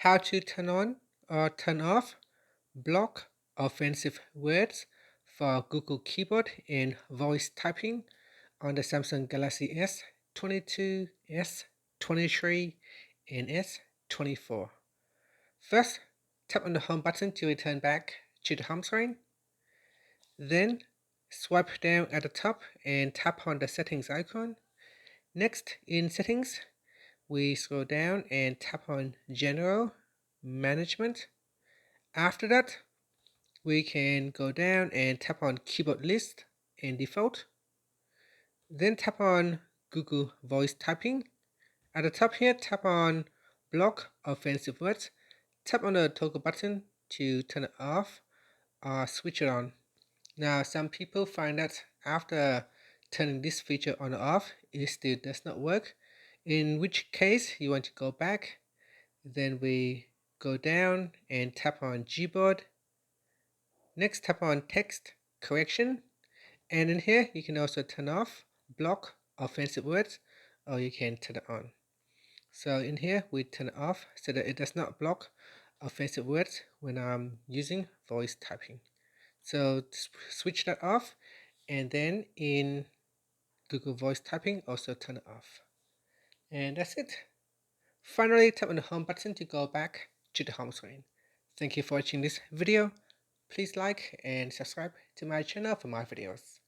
how to turn on or turn off block offensive words for Google Keyboard and voice typing on the Samsung Galaxy S22, S23, and S24. First, tap on the home button to return back to the home screen. Then, swipe down at the top and tap on the settings icon. Next, in settings, we scroll down and tap on General Management. After that, we can go down and tap on Keyboard List and Default. Then tap on Google Voice Typing. At the top here, tap on Block Offensive Words. Tap on the toggle button to turn it off or switch it on. Now, some people find that after turning this feature on or off, it still does not work, in which case you want to go back. Then we go down and tap on Gboard. Next, tap on Text Correction. And in here, you can also turn off Block Offensive Words, or you can turn it on. So in here, we turn it off so that it does not block offensive words when I'm using voice typing. So switch that off, and then in Google Voice Typing, also turn it off. And that's it. Finally, tap on the home button to go back to the home screen. Thank you for watching this video. Please like and subscribe to my channel for more videos.